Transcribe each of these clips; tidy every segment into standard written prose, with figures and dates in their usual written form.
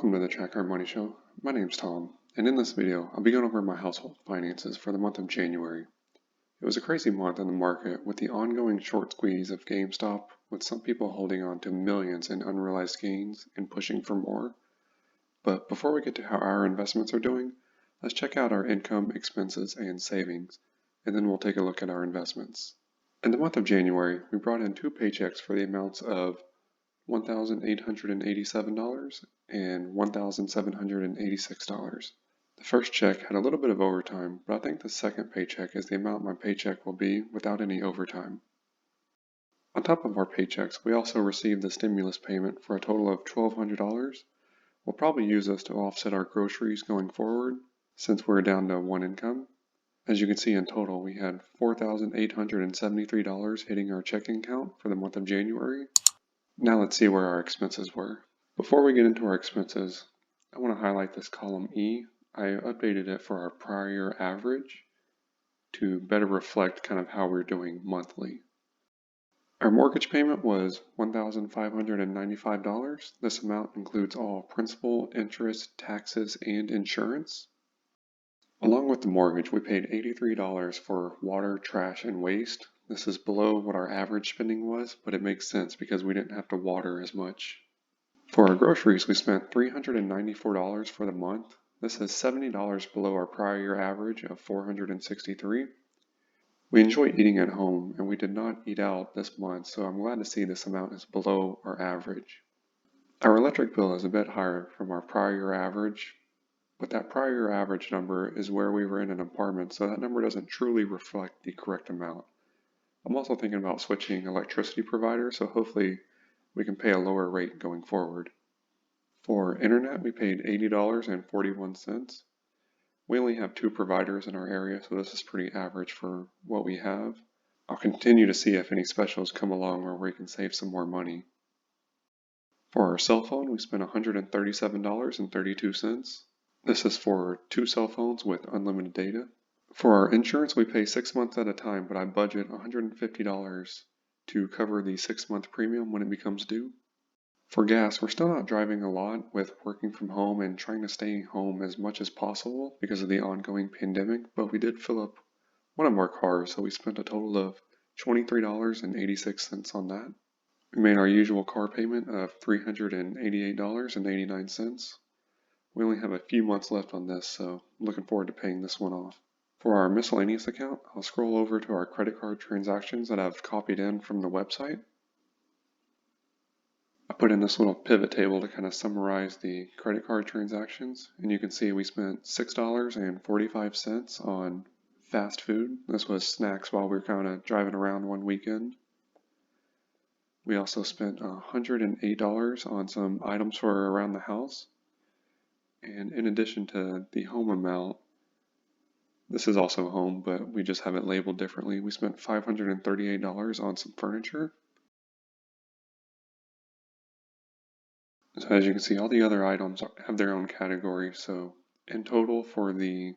Welcome to the Track Our Money Show. My name's Tom, and in this video, I'll be going over my household finances for the month of January. It was a crazy month in the market with the ongoing short squeeze of GameStop, with some people holding on to millions in unrealized gains and pushing for more. But before we get to how our investments are doing, let's check out our income, expenses, and savings, and then we'll take a look at our investments. In the month of January, we brought in 2 paychecks for the amounts of $1,887 and $1,786. The first check had a little bit of overtime, but I think the second paycheck is the amount my paycheck will be without any overtime. On top of our paychecks, we also received the stimulus payment for a total of $1,200. We'll probably use this to offset our groceries going forward, since we're down to one income. As you can see, in total, we had $4,873 hitting our checking account for the month of January. Now let's see where our expenses were. Before we get into our expenses, I want to highlight this column E. I updated it for our prior year average to better reflect kind of how we're doing monthly. Our mortgage payment was $1,595. This amount includes all principal, interest, taxes, and insurance. Along with the mortgage, we paid $83 for water, trash, and waste. This is below what our average spending was, but it makes sense because we didn't have to water as much. For our groceries, we spent $394 for the month. This is $70 below our prior year average of $463. We enjoy eating at home, and we did not eat out this month, so I'm glad to see this amount is below our average. Our electric bill is a bit higher from our prior year average, but that prior year average number is where we were in an apartment, so that number doesn't truly reflect the correct amount. I'm also thinking about switching electricity provider, so hopefully we can pay a lower rate going forward. For internet, we paid $80.41. We only have 2 providers in our area, so this is pretty average for what we have. I'll continue to see if any specials come along where we can save some more money. For our cell phone, we spent $137.32. This is for 2 cell phones with unlimited data. For our insurance, we pay 6 months at a time, but I budget $150 to cover the 6-month premium when it becomes due. For gas, we're still not driving a lot with working from home and trying to stay home as much as possible because of the ongoing pandemic, but we did fill up one of our cars, so we spent a total of $23.86 on that. We made our usual car payment of $388.89. We only have a few months left on this, so I'm looking forward to paying this one off. For our miscellaneous account, I'll scroll over to our credit card transactions that I've copied in from the website. I put in this little pivot table to kind of summarize the credit card transactions, and you can see we spent $6.45 on fast food. This was snacks while we were kind of driving around one weekend. We also spent $108 on some items for around the house. And in addition to the home amount, this is also home, but we just have it labeled differently. We spent $538 on some furniture. So as you can see, all the other items have their own category. So in total for the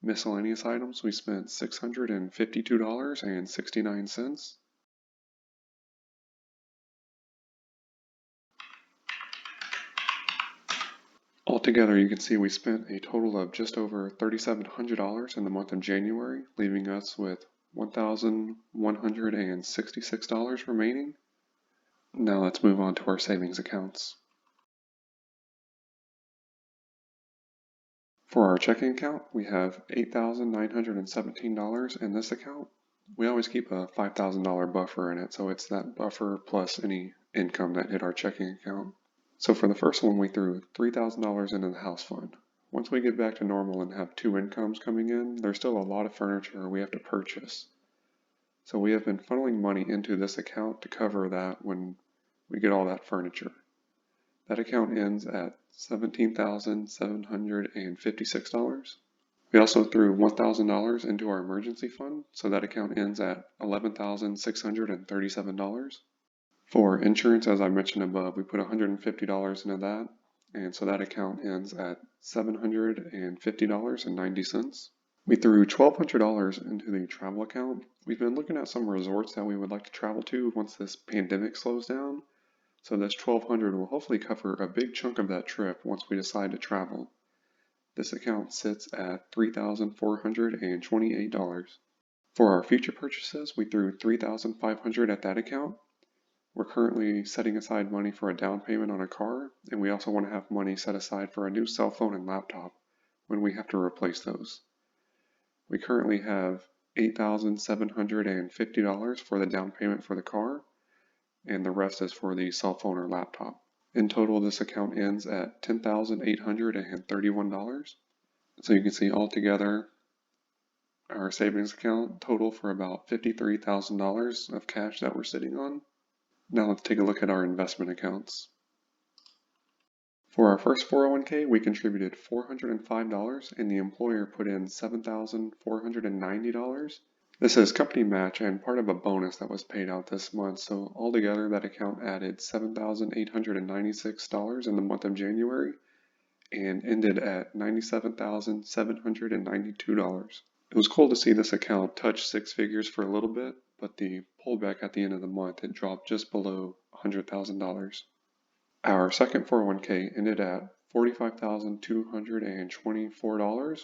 miscellaneous items, we spent $652.69. Altogether, you can see we spent a total of just over $3,700 in the month of January, leaving us with $1,166 remaining. Now let's move on to our savings accounts. For our checking account, we have $8,917 in this account. We always keep a $5,000 buffer in it, so it's that buffer plus any income that hit our checking account. So for the first one, we threw $3,000 into the house fund. Once we get back to normal and have 2 incomes coming in, there's still a lot of furniture we have to purchase. So we have been funneling money into this account to cover that when we get all that furniture. That account ends at $17,756. We also threw $1,000 into our emergency fund, so that account ends at $11,637. For insurance, as I mentioned above, we put $150 into that, and so that account ends at $750.90. We threw $1,200 into the travel account. We've been looking at some resorts that we would like to travel to once this pandemic slows down. So this $1,200 will hopefully cover a big chunk of that trip once we decide to travel. This account sits at $3,428. For our future purchases, we threw $3,500 at that account. We're currently setting aside money for a down payment on a car, and we also want to have money set aside for a new cell phone and laptop when we have to replace those. We currently have $8,750 for the down payment for the car, and the rest is for the cell phone or laptop. In total, this account ends at $10,831. So you can see altogether, our savings account total for about $53,000 of cash that we're sitting on. Now let's take a look at our investment accounts. For our first 401k, we contributed $405 and the employer put in $7,490. This is company match and part of a bonus that was paid out this month, so altogether that account added $7,896 in the month of January and ended at $97,792. It was cool to see this account touch six figures for a little bit, but the pullback at the end of the month, it dropped just below $100,000. Our second 401k ended at $45,224.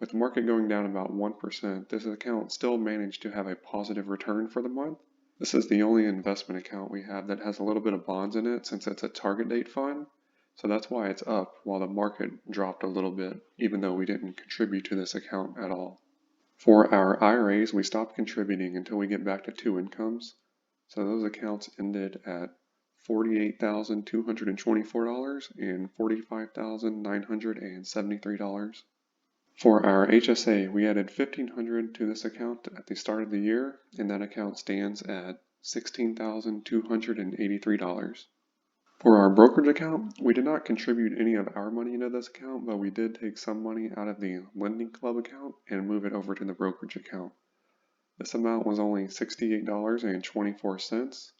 With the market going down about 1%, this account still managed to have a positive return for the month. This is the only investment account we have that has a little bit of bonds in it since it's a target date fund. So that's why it's up while the market dropped a little bit, even though we didn't contribute to this account at all. For our IRAs, we stopped contributing until we get back to two incomes. So those accounts ended at $48,224 and $45,973. For our HSA, we added $1,500 to this account at the start of the year, and that account stands at $16,283. For our brokerage account, we did not contribute any of our money into this account, but we did take some money out of the lending club account and move it over to the brokerage account. This amount was only $68.24,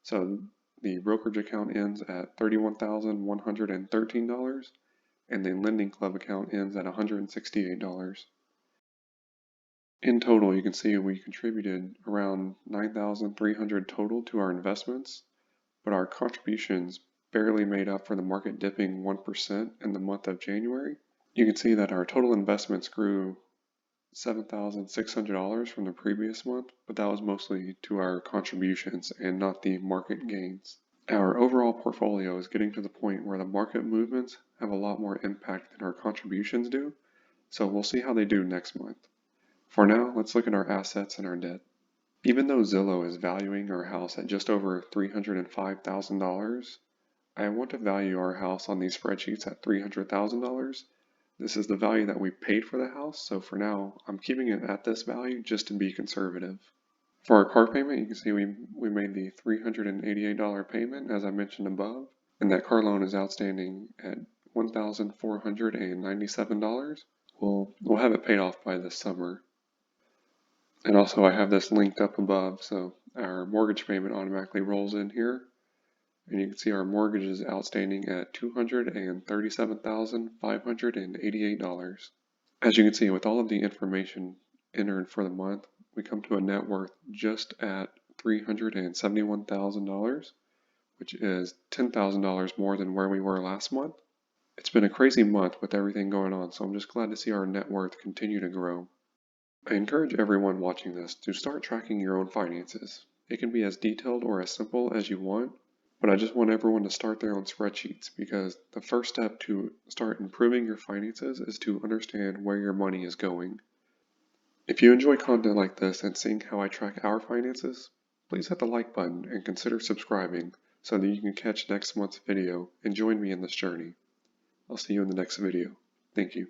so the brokerage account ends at $31,113, and the lending club account ends at $168. In total, you can see we contributed around $9,300 total to our investments, but our contributions barely made up for the market dipping 1% in the month of January. You can see that our total investments grew $7,600 from the previous month, but that was mostly to our contributions and not the market gains. Our overall portfolio is getting to the point where the market movements have a lot more impact than our contributions do, so we'll see how they do next month. For now, let's look at our assets and our debt. Even though Zillow is valuing our house at just over $305,000, I want to value our house on these spreadsheets at $300,000. This is the value that we paid for the house, so for now, I'm keeping it at this value just to be conservative. For our car payment, you can see we made the $388 payment, as I mentioned above, and that car loan is outstanding at $1,497. We'll have it paid off by this summer. And also I have this linked up above, so our mortgage payment automatically rolls in here. And you can see our mortgage is outstanding at $237,588. As you can see, with all of the information entered for the month, we come to a net worth just at $371,000, which is $10,000 more than where we were last month. It's been a crazy month with everything going on, so I'm just glad to see our net worth continue to grow. I encourage everyone watching this to start tracking your own finances. It can be as detailed or as simple as you want, but I just want everyone to start their own spreadsheets because the first step to start improving your finances is to understand where your money is going. If you enjoy content like this and seeing how I track our finances, please hit the like button and consider subscribing so that you can catch next month's video and join me in this journey. I'll see you in the next video. Thank you.